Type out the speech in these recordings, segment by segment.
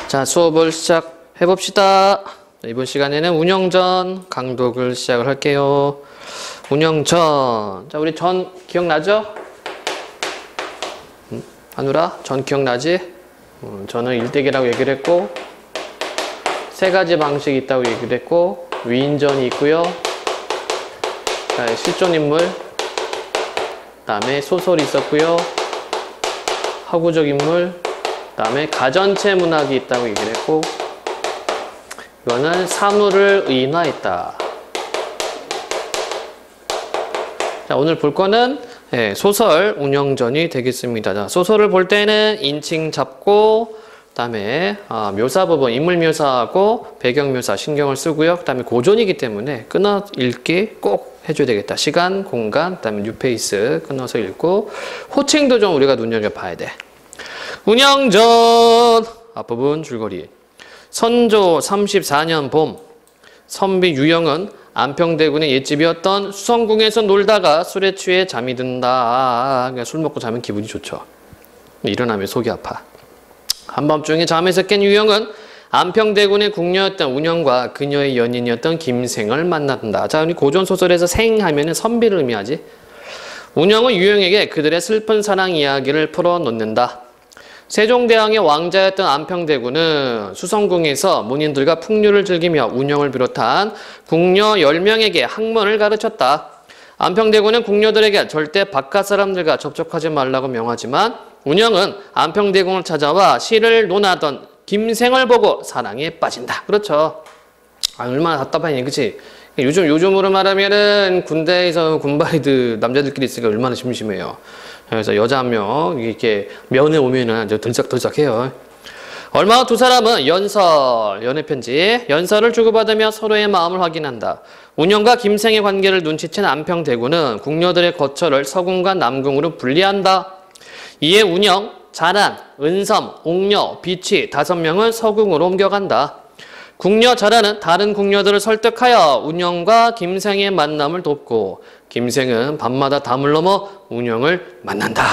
자, 수업을 시작해 봅시다. 이번 시간에는 운영전 강독을 시작을 할게요. 운영전. 자, 우리 전 기억나죠? 하누라, 전 기억나지? 저는 일대기라고 얘기를 했고, 세 가지 방식이 있다고 얘기를 했고, 위인전이 있고요. 자, 실존인물, 그 다음에 소설이 있었고요. 허구적 인물, 그 다음에 가전체 문학이 있다고 얘기를 했고, 이거는 사물을 의인화했다. 자, 오늘 볼 거는 소설 운영전이 되겠습니다. 자, 소설을 볼 때는 인칭 잡고, 그 다음에 묘사 부분, 인물 묘사하고 배경 묘사 신경을 쓰고요. 그 다음에 고전이기 때문에 끊어 읽기 꼭 해줘야 되겠다. 시간, 공간, 그 다음에 뉴페이스 끊어서 읽고, 호칭도 좀 우리가 눈여겨봐야 돼. 운영전 앞부분 줄거리. 선조 34년 봄, 선비 유영은 안평대군의 옛집이었던 수성궁에서 놀다가 술에 취해 잠이 든다. 그러니까 술 먹고 자면 기분이 좋죠. 일어나면 속이 아파. 한밤중에 잠에서 깬 유영은 안평대군의 궁녀였던 운영과 그녀의 연인이었던 김생을 만난다. 자, 우리 고전소설에서 생 하면은 선비를 의미하지. 운영은 유영에게 그들의 슬픈 사랑 이야기를 풀어놓는다. 세종대왕의 왕자였던 안평대군은 수성궁에서 문인들과 풍류를 즐기며 운영을 비롯한 궁녀 10명에게 학문을 가르쳤다. 안평대군은 궁녀들에게 절대 바깥 사람들과 접촉하지 말라고 명하지만 운영은 안평대군을 찾아와 시를 논하던 김생을 보고 사랑에 빠진다. 그렇죠. 얼마나 답답하니, 그치? 요즘으로 말하면은 군대에서 군바이들 남자들끼리 있으니까 얼마나 심심해요. 그래서 여자 한 명 이렇게 면회 오면은 들짝들짝해요. 얼마 후 두 사람은 연애편지, 주고받으며 서로의 마음을 확인한다. 운영과 김생의 관계를 눈치챈 안평대군은 궁녀들의 거처를 서궁과 남궁으로 분리한다. 이에 운영, 자란, 은섬, 옥녀, 비취 5명은 서궁으로 옮겨간다. 궁녀 자라는 다른 궁녀들을 설득하여 운영과 김생의 만남을 돕고, 김생은 밤마다 담을 넘어 운영을 만난다.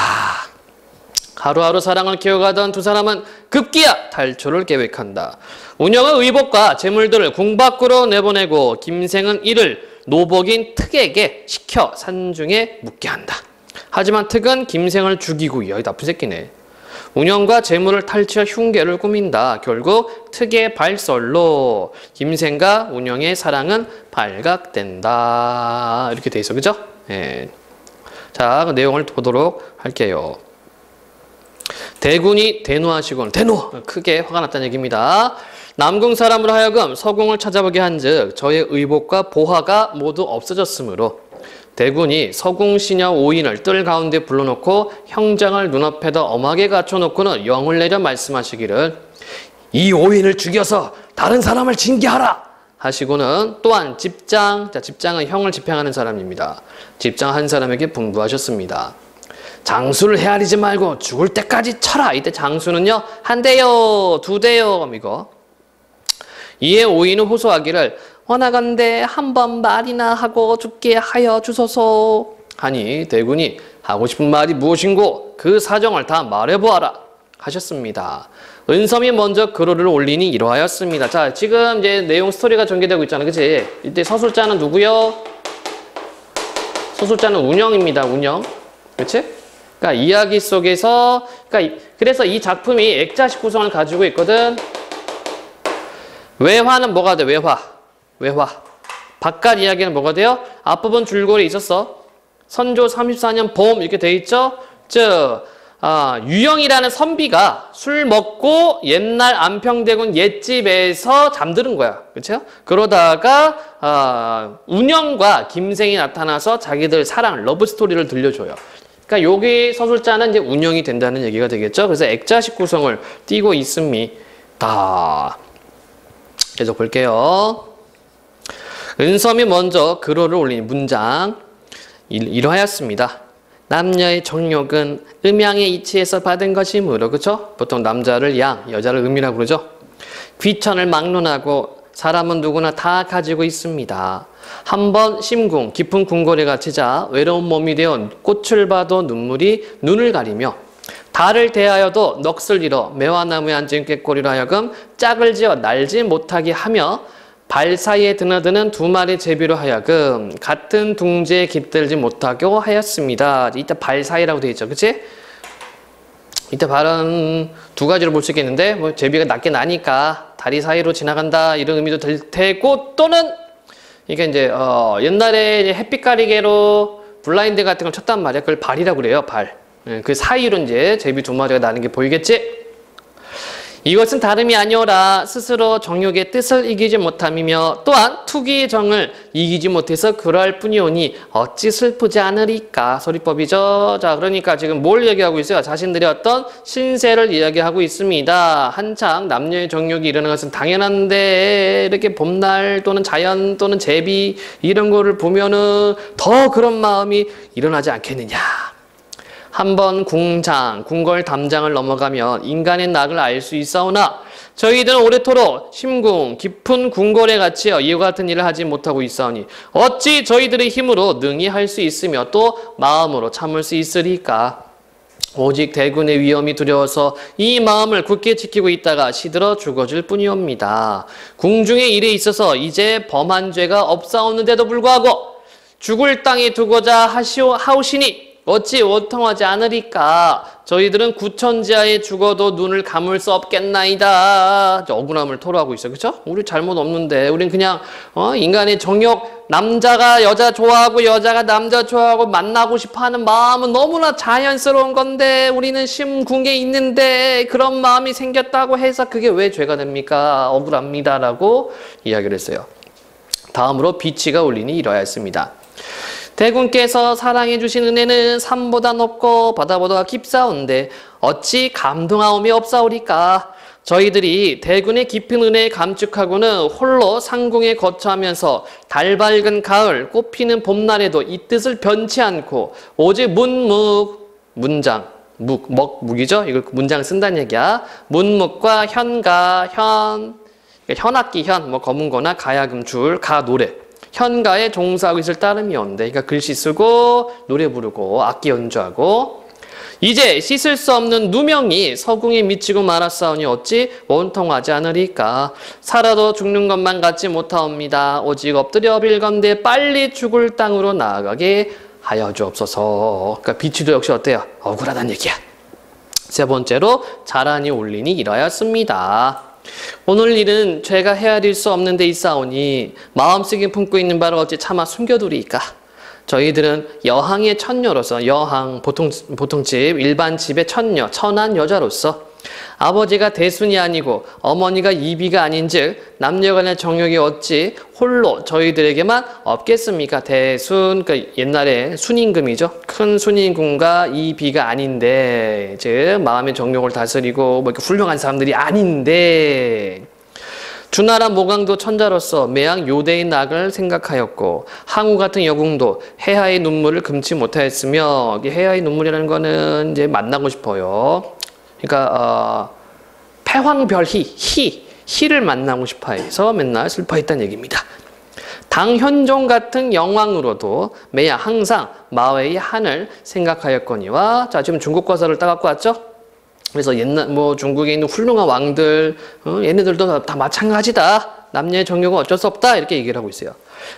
하루하루 사랑을 키워가던 두 사람은 급기야 탈출을 계획한다. 운영은 의복과 재물들을 궁 밖으로 내보내고, 김생은 이를 노복인 특에게 시켜 산중에 묻게 한다. 하지만 특은 김생을 죽이고, 야, 이 나쁜 새끼네. 운영과 재물을 탈취해 흉계를 꾸민다. 결국 특의 발설로 김생과 운영의 사랑은 발각된다. 이렇게 돼 있어, 그죠? 예. 자, 그 내용을 보도록 할게요. 대군이 대노하시곤, 크게 화가 났다는 얘기입니다. 남궁 사람으로 하여금 서궁을 찾아보게 한즉 저의 의복과 보화가 모두 없어졌으므로 대군이 서궁 시녀 5인을 뜰 가운데 불러놓고 형장을 눈앞에다 엄하게 갖춰놓고는 영을 내려 말씀하시기를, 이 5인을 죽여서 다른 사람을 징계하라 하시고는 또한 집장, 자, 집장은 형을 집행하는 사람입니다. 집장 한 사람에게 분부하셨습니다. 장수를 헤아리지 말고 죽을 때까지 쳐라. 이때 장수는요, 1대요 2대요 이거. 이에 5인은 호소하기를, 원하건대 한번 말이나 하고 죽게 하여 주소서 하니 대군이 하고 싶은 말이 무엇인고 그 사정을 다 말해보아라 하셨습니다. 은섬이 먼저 글을 올리니 이러하였습니다. 자, 지금 이제 내용 스토리가 전개되고 있잖아, 그치? 이때 서술자는 누구요? 서술자는 운영입니다. 운영, 그치? 그러니까 이야기 속에서, 그래서 이 작품이 액자식 구성을 가지고 있거든. 외화는 뭐가 돼? 외화. 바깥 이야기는 뭐가 돼요? 앞부분 줄거리 있었어. 선조 34년 봄 이렇게 돼 있죠? 즉, 유영이라는 선비가 술 먹고 옛날 안평대군 옛집에서 잠드는 거야. 그렇죠? 그러다가 운영과 김생이 나타나서 자기들 사랑, 러브스토리를 들려줘요. 그러니까 여기 서술자는 이제 운영이 된다는 얘기가 되겠죠? 그래서 액자식 구성을 띠고 있습니다. 계속 볼게요. 은섬이 먼저 글을 올린 문장 이러하였습니다. 남녀의 정욕은 음양의 이치에서 받은 것이므로, 그렇죠? 보통 남자를 양, 여자를 음이라고 그러죠. 귀천을 막론하고 사람은 누구나 다 가지고 있습니다. 한번 심궁, 깊은 궁궐에 갇히자 외로운 몸이 되어 꽃을 봐도 눈물이 눈을 가리며 달을 대하여도 넋을 잃어 매화나무에 앉은 꾀꼬리로 하여금 짝을 지어 날지 못하게 하며 발 사이에 드나드는 두 마리 제비로 하여금 같은 둥지에 깃들지 못하게 하였습니다. 이때 발 사이라고 되어 있죠. 그치? 이때 발은 두 가지로 볼 수 있겠는데 뭐 제비가 낮게 나니까 다리 사이로 지나간다 이런 의미도 될 테고 또는 이게 이제 옛날에 이제 햇빛 가리개로 블라인드 같은 걸 쳤단 말이야. 그걸 발이라고 그래요. 발. 그 사이로 이제 제비 두 마리가 나는 게 보이겠지? 이것은 다름이 아니오라 스스로 정욕의 뜻을 이기지 못함이며 또한 투기의 정을 이기지 못해서 그러할 뿐이오니 어찌 슬프지 않으리까. 소리법이죠. 자, 그러니까 지금 뭘 얘기하고 있어요? 자신들이 어떤 신세를 이야기하고 있습니다. 한창 남녀의 정욕이 일어나는 것은 당연한데 이렇게 봄날 또는 자연 또는 제비 이런 거를 보면은 더 그런 마음이 일어나지 않겠느냐. 한번 궁궐 담장을 넘어가면 인간의 낙을 알 수 있사오나 저희들은 오래도록 심궁 깊은 궁궐에 갇혀 이와 같은 일을 하지 못하고 있사오니 어찌 저희들의 힘으로 능히 할 수 있으며 또 마음으로 참을 수 있으리까. 오직 대군의 위험이 두려워서 이 마음을 굳게 지키고 있다가 시들어 죽어질 뿐이옵니다. 궁중의 일에 있어서 이제 범한 죄가 없사오는데도 불구하고 죽을 땅에 두고자 하오시니 어찌 원통하지 않으리까. 저희들은 구천지하에 죽어도 눈을 감을 수 없겠나이다. 억울함을 토로하고 있어요. 그렇죠? 우리 잘못 없는데 우린 그냥 인간의 정욕, 남자가 여자 좋아하고 여자가 남자 좋아하고 만나고 싶어하는 마음은 너무나 자연스러운 건데 우리는 심궁에 있는데 그런 마음이 생겼다고 해서 그게 왜 죄가 됩니까? 억울합니다라고 이야기를 했어요. 다음으로 비치가 울리니 이러하였습니다. 대군께서 사랑해 주신 은혜는 산보다 높고 바다보다 깊사온데 어찌 감동하옴이 없사오리까. 저희들이 대군의 깊은 은혜에 감축하고는 홀로 상궁에 거처하면서 달 밝은 가을 꽃피는 봄날에도 이 뜻을 변치 않고 오직 먹묵이죠. 이걸 문장 쓴다는 얘기야. 문묵과 현가, 현악기 현, 검은 거나 가야금 줄, 가 노래. 현가에 종사하고 있을 따름이 없는데, 그러니까 글씨 쓰고 노래 부르고 악기 연주하고 이제 씻을 수 없는 누명이 서궁에 미치고 말았사오니 어찌 원통하지 않으리까. 살아도 죽는 것만 같지 못하옵니다. 오직 엎드려 빌건대 빨리 죽을 땅으로 나아가게 하여 주옵소서. 그러니까 비치도 역시 어때요? 억울하다는 얘기야. 세 번째로 자란이 올리니 이러하였습니다. 오늘 일은 죄가 헤아릴 수 없는 데 있사오니 마음속에 품고 있는 바를 어찌 차마 숨겨두리이까. 저희들은 여항의 처녀로서, 여항 보통집 일반 집의 처녀, 천한 여자로서 아버지가 대순이 아니고 어머니가 이비가 아닌즉 남녀간의 정욕이 어찌 홀로 저희들에게만 없겠습니까? 대순, 그러니까 옛날에 순임금이죠. 큰 순임금과 이비가 아닌데, 즉 마음의 정욕을 다스리고 뭐 이렇게 훌륭한 사람들이 아닌데, 주나라 모강도 천자로서 매양 요대의 낙을 생각하였고 항우 같은 여궁도 해하의 눈물을 금치 못하였으며, 해하의 눈물이라는 거는 이제 만나고 싶어요. 그러니까 희를 만나고 싶어 해서 맨날 슬퍼했다는 얘기입니다. 당현종 같은 영왕으로도 매야 항상 마외의 한을 생각하였거니와, 자 지금 중국 과서를 따갖고 왔죠. 그래서 옛날 중국에 있는 훌륭한 왕들, 얘네들도 다 마찬가지다. 남녀의 정욕은 어쩔 수 없다. 이렇게 얘기를 하고 있어요.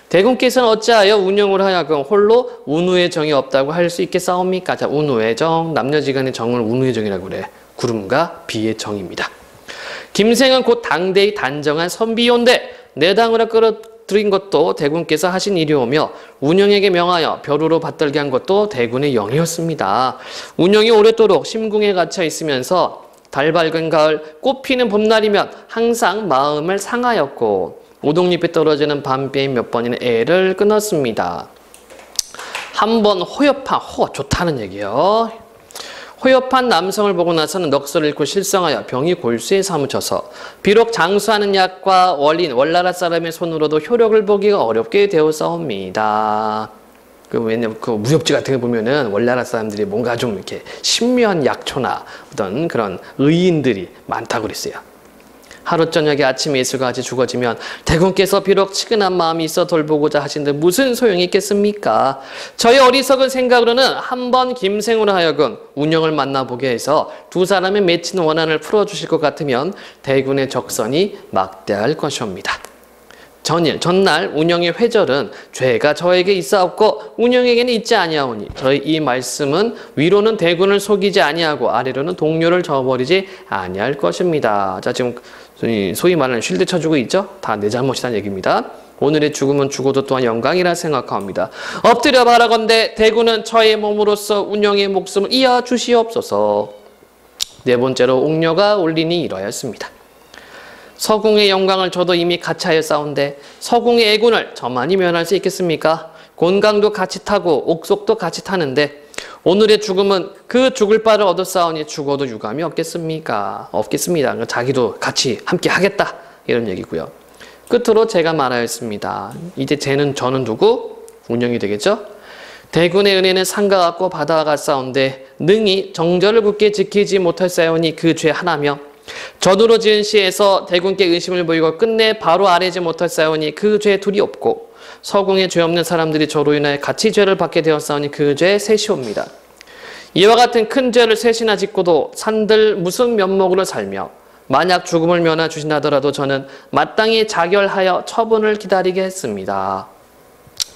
대군께서는 어찌하여 운영을 하여금 홀로 운우의 정이 없다고 할 수 있겠사옵니까? 자, 운우의 정, 남녀지간의 정을 운우의 정이라고 그래. 구름과 비의 정입니다. 김생은 곧 당대의 단정한 선비요인데 내 당으로 끌어들인 것도 대군께서 하신 일이오며 운영에게 명하여 벼루로 받들게 한 것도 대군의 영이었습니다. 운영이 오랫도록 심궁에 갇혀 있으면서 달 밝은 가을 꽃 피는 봄날이면 항상 마음을 상하였고 오동잎에 떨어지는 밤비에 몇 번이나 애를 끊었습니다. 한번 호협한, 좋다는 얘기예요. 호협한 남성을 보고 나서는 넋을 잃고 실성하여 병이 골수에 사무쳐서 비록 장수하는 약과 월나라 사람의 손으로도 효력을 보기가 어렵게 되었사옵니다. 왜냐면 그 무협지 같은 거 보면은 월나라 사람들이 뭔가 좀 이렇게 신묘한 약초나 어떤 그런 의인들이 많다고 그랬어요. 하루 저녁에 아침에 이슬같이 죽어지면 대군께서 비록 측은한 마음이 있어 돌보고자 하신데 무슨 소용이 있겠습니까? 저희 어리석은 생각으로는 한번 김생으로 하여금 운영을 만나보게 해서 두 사람의 맺힌 원한을 풀어주실 것 같으면 대군의 적선이 막대할 것이옵니다. 전날 운영의 회절은 죄가 저에게 있사옵고 운영에게는 있지 아니하오니 저희 이 말씀은 위로는 대군을 속이지 아니하고 아래로는 동료를 저버리지 아니할 것입니다. 자, 지금 소위 말하는 쉴드 쳐주고 있죠? 다 내 잘못이라는 얘기입니다. 오늘의 죽음은 죽어도 또한 영광이라 생각합니다. 엎드려 바라건대 대군은 저의 몸으로서 운영의 목숨을 이어 주시옵소서. 네 번째로 옥녀가 올리니 이러하였습니다. 서궁의 영광을 저도 이미 같이하여 싸운데 서궁의 애군을 저만이 면할 수 있겠습니까? 곤강도 같이 타고 옥속도 같이 타는데 오늘의 죽음은 그 죽을 바를 얻었사오니 죽어도 유감이 없겠습니까? 없겠습니다. 자기도 같이 함께 하겠다 이런 얘기고요. 끝으로 제가 말하였습니다. 이제 저는 누구? 운영이 되겠죠? 대군의 은혜는 산과 같고 바다와 같사온데 능히 정절을 굳게 지키지 못할사오니 그 죄 하나며 전으로 지은 시에서 대군께 의심을 보이고 끝내 바로 아뢰지 못할사오니 그 죄 둘이 없고 서궁에 죄 없는 사람들이 저로 인하여 같이 죄를 받게 되었사오니 그 죄 셋이옵니다. 이와 같은 큰 죄를 셋이나 짓고도 산들 무슨 면목으로 살며 만약 죽음을 면하 주신다더라도 저는 마땅히 자결하여 처분을 기다리게 했습니다.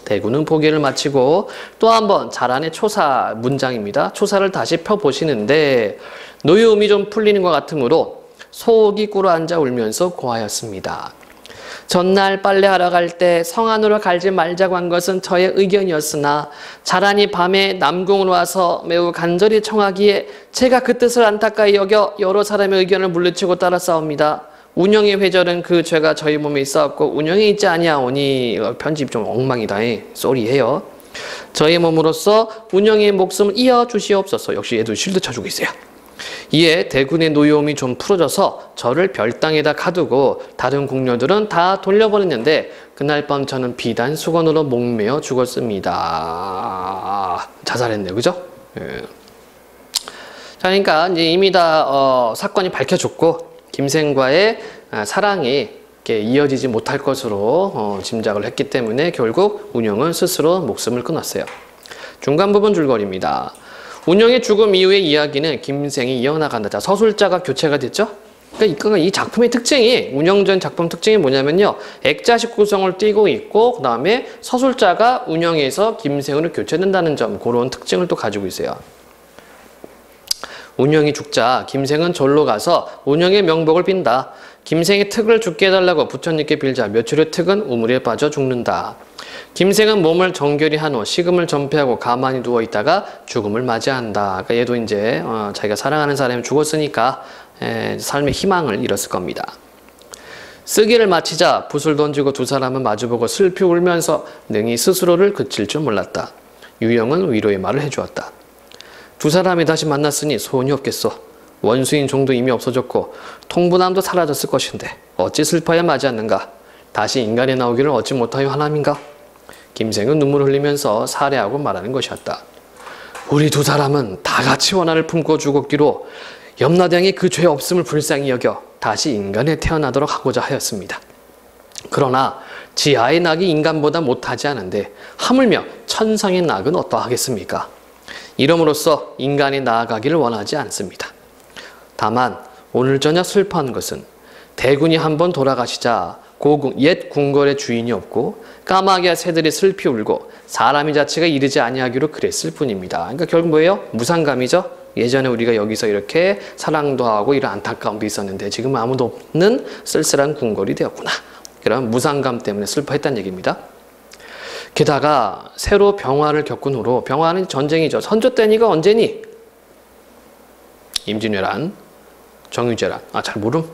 대군은 보기를 마치고 또 한번 자란의 초사 문장입니다. 초사를 다시 펴보시는데 노여움이 좀 풀리는 것 같으므로 속이 꿇어앉아 울면서 고하였습니다. 전날 빨래하러 갈 때 성 안으로 갈지 말자고 한 것은 저의 의견이었으나 자란이 밤에 남궁으로 와서 매우 간절히 청하기에 제가 그 뜻을 안타까이 여겨 여러 사람의 의견을 물리치고 따라싸웁니다. 운영의 회절은 그 죄가 저희 몸에 있어왔고 운영에 있지 아니하오니 편집 좀 엉망이다. 쏘리해요. 저희 몸으로서 운영의 목숨을 이어 주시옵소서. 역시 얘도 쉴드 쳐주고 있어요. 이에 대군의 노여움이 좀 풀어져서 저를 별당에다 가두고 다른 궁녀들은 다 돌려보냈는데 그날 밤 저는 비단 수건으로 목매어 죽었습니다. 자살했네요. 그죠? 예. 자, 그러니까 이제 이미 다 사건이 밝혀졌고 김생과의 사랑이 이렇게 이어지지 못할 것으로 짐작을 했기 때문에 결국 운영은 스스로 목숨을 끊었어요. 중간 부분 줄거리입니다. 운영의 죽음 이후의 이야기는 김생이 이어나간다. 자, 서술자가 교체가 됐죠? 그러니까 이 작품의 특징이, 운영전 작품 특징이 뭐냐면요. 액자식 구성을 띠고 있고, 그 다음에 서술자가 운영에서 김생으로 교체된다는 점, 그런 특징을 또 가지고 있어요. 운영이 죽자 김생은 절로 가서 운영의 명복을 빈다. 김생이 특을 죽게 해달라고 부처님께 빌자 며칠 후 특은 우물에 빠져 죽는다. 김생은 몸을 정결히 한 후 식음을 전폐하고 가만히 누워있다가 죽음을 맞이한다. 그러니까 얘도 이제 자기가 사랑하는 사람이 죽었으니까 삶의 희망을 잃었을 겁니다. 쓰기를 마치자 붓을 던지고 두 사람은 마주보고 슬피 울면서 능히 스스로를 그칠 줄 몰랐다. 유영은 위로의 말을 해주었다. 두 사람이 다시 만났으니 소원이 없겠소. 원수인 종도 이미 없어졌고 통분함도 사라졌을 것인데 어찌 슬퍼야 맞이않는가. 다시 인간에 나오기를 얻지 못하여 하남인가. 김생은 눈물을 흘리면서 살해하고 말하는 것이었다. 우리 두 사람은 다 같이 원한을 품고 죽었기로 염라대왕이 그 죄 없음을 불쌍히 여겨 다시 인간에 태어나도록 하고자 하였습니다. 그러나 지하의 낙이 인간보다 못하지 않은데 하물며 천상의 낙은 어떠하겠습니까? 이름으로써 인간이 나아가기를 원하지 않습니다. 다만 오늘 저녁 슬퍼한 것은 대군이 한번 돌아가시자 옛 궁궐의 주인이 없고 까마귀와 새들이 슬피 울고 사람의 자체가 이르지 아니하기로 그랬을 뿐입니다. 그러니까 결국 뭐예요? 무상감이죠. 예전에 우리가 여기서 이렇게 사랑도 하고 이런 안타까움도 있었는데 지금 아무도 없는 쓸쓸한 궁궐이 되었구나. 그런 무상감 때문에 슬퍼했다는 얘기입니다. 게다가 새로 병화를 겪은 후로, 병화는 전쟁이죠. 선조 때니가 언제니? 임진왜란, 정유재란. 잘 모름?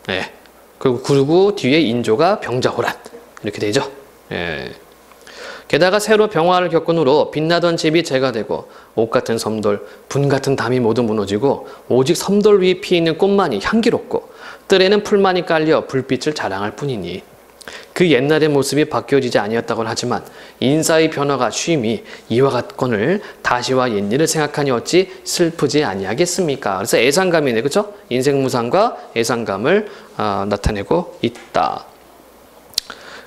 네. 그리고 뒤에 인조가 병자호란. 이렇게 되죠. 예. 게다가 새로 병화를 겪은 후로 빛나던 집이 재가 되고 옥 같은 섬돌, 분 같은 담이 모두 무너지고 오직 섬돌 위에 피어있는 꽃만이 향기롭고 뜰에는 풀만이 깔려 불빛을 자랑할 뿐이니 그 옛날의 모습이 바뀌어지지 아니었다고는 하지만 인사의 변화가 쉼이 이와 같건을 다시와 옛일을 생각하니 어찌 슬프지 아니하겠습니까? 그래서 애상감이네, 그렇죠? 인생무상과 애상감을 나타내고 있다.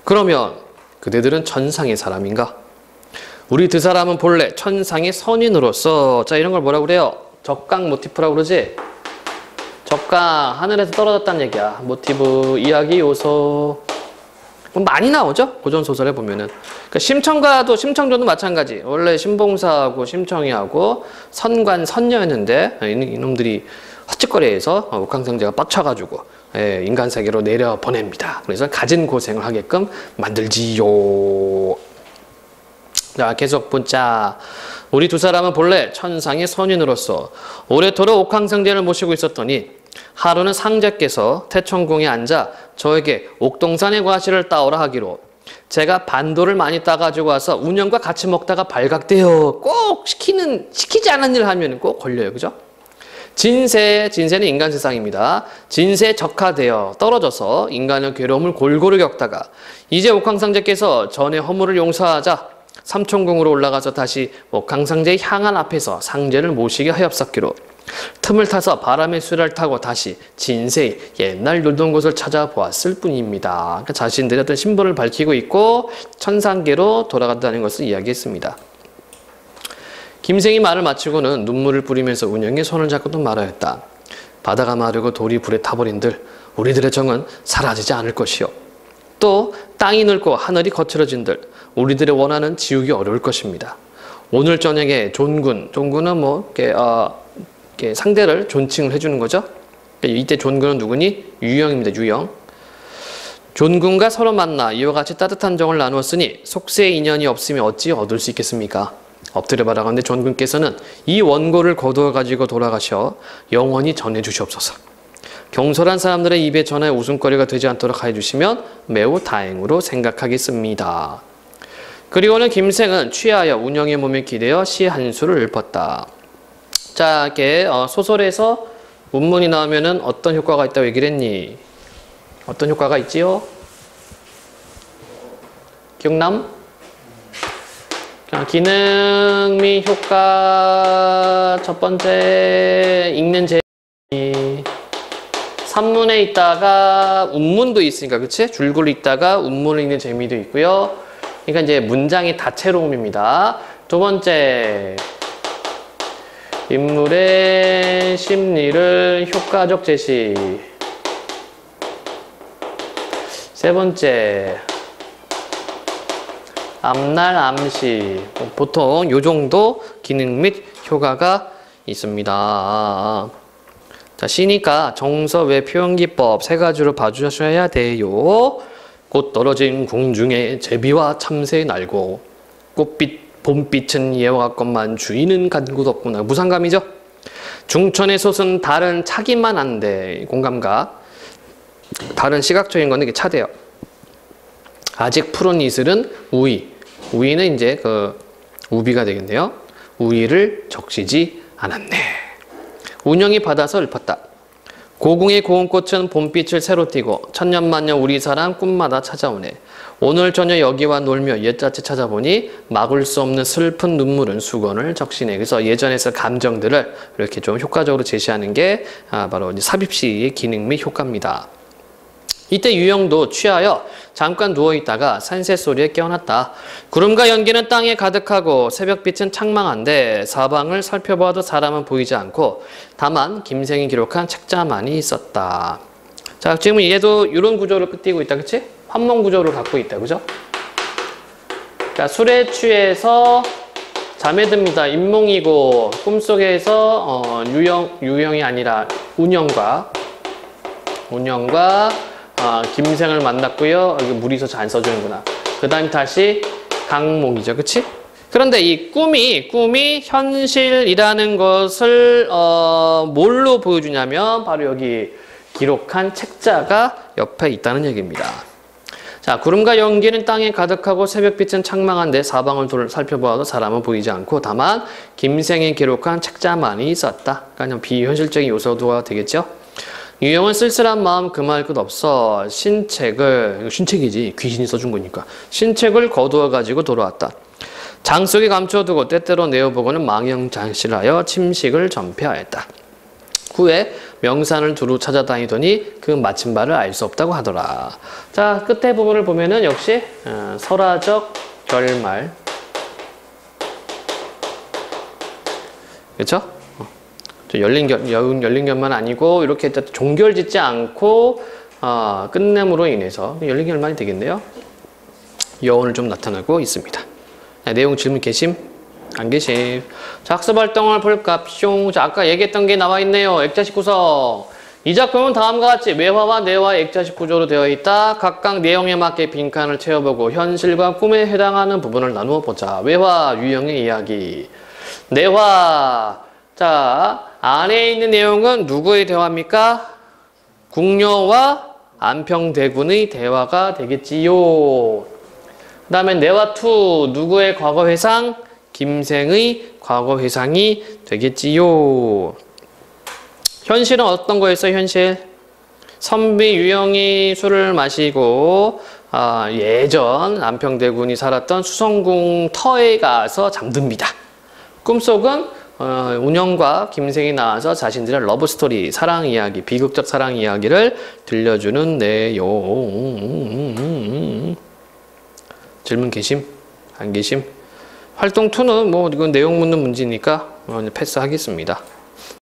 그러면 그대들은 천상의 사람인가? 우리 두 사람은 본래 천상의 선인으로서, 자, 이런 걸 뭐라고 그래요? 적강 모티프라고 그러지? 적강, 하늘에서 떨어졌다는 얘기야. 모티브, 이야기 요소. 많이 나오죠? 고전소설에 보면은. 그러니까 심청조도 마찬가지. 원래 신봉사하고 심청이하고 선관, 선녀였는데, 이놈들이 헛짓거리해서 옥황상제가 빡쳐가지고, 인간 세계로 내려 보냅니다. 그래서 갖은 고생을 하게끔 만들지요. 자, 계속 보자. 우리 두 사람은 본래 천상의 선인으로서 오래도록 옥황상제를 모시고 있었더니 하루는 상제께서 태천궁에 앉아 저에게 옥동산의 과실을 따오라 하기로 제가 반도를 많이 따가지고 와서 운영과 같이 먹다가 발각되어 꼭 시키지 않은 일을 하면 꼭 걸려요. 그죠? 진세는 인간 세상입니다. 진세에 적화되어 떨어져서 인간의 괴로움을 골고루 겪다가 이제 옥황상제께서 전의 허물을 용서하자 삼천궁으로 올라가서 다시 옥황상제의 향한 앞에서 상제를 모시게 하였었기로 틈을 타서 바람의 수레를 타고 다시 진세의 옛날 놀던 곳을 찾아보았을 뿐입니다. 그러니까 자신들의 어떤 신분을 밝히고 있고 천상계로 돌아간다는 것을 이야기했습니다. 김생이 말을 마치고는 눈물을 뿌리면서 운영의 손을 잡고도 말하였다. 바다가 마르고 돌이 불에 타버린들 우리들의 정은 사라지지 않을 것이요. 또 땅이 늙고 하늘이 거칠어진들 우리들의 원하는 지우기 어려울 것입니다. 오늘 저녁에 존군은 뭐 이렇게 상대를 존칭을 해주는 거죠. 이때 존군은 누구니? 유영입니다. 유영. 존군과 서로 만나 이와 같이 따뜻한 정을 나누었으니 속세의 인연이 없으면 어찌 얻을 수 있겠습니까? 엎드려 바라건대 존군께서는 이 원고를 거두어 가지고 돌아가셔 영원히 전해주시옵소서. 경솔한 사람들의 입에 전하여 웃음거리가 되지 않도록 해주시면 매우 다행으로 생각하겠습니다. 그리고는 김생은 취하여 운영의 몸에 기대어 시 한 수를 읊었다. 자, 이렇게 소설에서 문문이 나오면은 어떤 효과가 있다고 얘기를 했니? 어떤 효과가 있지요? 기억남? 기능 및 효과 첫 번째 읽는 재미. 산문에 있다가 운문도 있으니까, 그치? 줄글 읽다가 운문을 읽는 재미도 있고요. 그러니까 이제 문장의 다채로움입니다. 두 번째, 인물의 심리를 효과적 제시. 세 번째, 앞날 암시. 보통 요 정도 기능 및 효과가 있습니다. 자, 시니까 정서 외 표현기법 세 가지로 봐주셔야 돼요. 꽃 떨어진 궁중에 제비와 참새 날고 봄빛은 예와 같건만 주인은 간 곳 없구나. 무상감이죠. 중천의 솥은 달은 차기만 한데 공감가. 달은 시각적인 건데 이게 차대요. 아직 푸른 이슬은 우위는 이제 그 우비가 되겠네요. 우위를 적시지 않았네. 운영이 받아서 읊었다. 고궁의 고운 꽃은 봄빛을 새로 띠고 천년만년 우리 사람 꿈마다 찾아오네. 오늘 저녁 여기와 놀며 옛자체 찾아보니 막을 수 없는 슬픈 눈물은 수건을 적시네. 그래서 예전에서 감정들을 이렇게 좀 효과적으로 제시하는 게 바로 삽입시의 기능 및 효과입니다. 이때 유영도 취하여 잠깐 누워있다가 산새소리에 깨어났다. 구름과 연기는 땅에 가득하고 새벽빛은 창망한데 사방을 살펴봐도 사람은 보이지 않고 다만 김생이 기록한 책자만이 있었다. 자, 지금 얘도 이런 구조를 띠고 있다. 그치? 환몽 구조를 갖고 있다. 그죠? 그러니까 술에 취해서 잠에 듭니다. 인몽이고 꿈속에서 유영이 아니라 운영과 김생을 만났고요. 여기 무리서 잘 안 써주는구나. 그 다음에 다시 강몽이죠. 그치? 그런데 이 꿈이 현실이라는 것을 뭘로 보여주냐면 바로 여기 기록한 책자가 옆에 있다는 얘기입니다. 자, 구름과 연기는 땅에 가득하고 새벽빛은 창망한데 사방을 살펴보아도 사람은 보이지 않고 다만 김생이 기록한 책자만이 있었다. 그러니까 비현실적인 요소가 되겠죠. 유영은 쓸쓸한 마음 금할 것 없어 신책을, 이거 신책이지 귀신이 써준 거니까, 신책을 거두어 가지고 돌아왔다. 장 속에 감춰두고 때때로 내어보고는 망연장실하여 침식을 전폐하였다. 후에 명산을 두루 찾아다니더니 그 마침바를 알 수 없다고 하더라. 자, 끝에 부분을 보면은 역시 설화적 결말, 그렇죠? 열린 결만 아니고 이렇게 종결짓지 않고 끝냄으로 인해서 열린 결말이 되겠네요. 여운을 좀 나타나고 있습니다. 자, 내용 질문 계심? 안 계심? 자, 학습 활동을 볼까? 뿅. 자, 아까 얘기했던 게 나와 있네요. 액자식 구성. 이 작품은 다음과 같이 외화와 내화의 액자식 구조로 되어 있다. 각각 내용에 맞게 빈칸을 채워보고 현실과 꿈에 해당하는 부분을 나누어 보자. 외화, 유형의 이야기. 내화. 자, 안에 있는 내용은 누구의 대화입니까? 궁녀와 안평대군의 대화가 되겠지요. 그 다음에 내화2, 누구의 과거회상? 김생의 과거회상이 되겠지요. 현실은 어떤 거였어요? 현실? 선비 유영이 술을 마시고 예전 안평대군이 살았던 수성궁 터에 가서 잠듭니다. 꿈속은 운영과 김생이 나와서 자신들의 러브스토리, 사랑 이야기, 비극적 사랑 이야기를 들려주는 내용. 질문 계심? 안 계심? 활동 2는 뭐 이건 내용 묻는 문제니까 패스하겠습니다.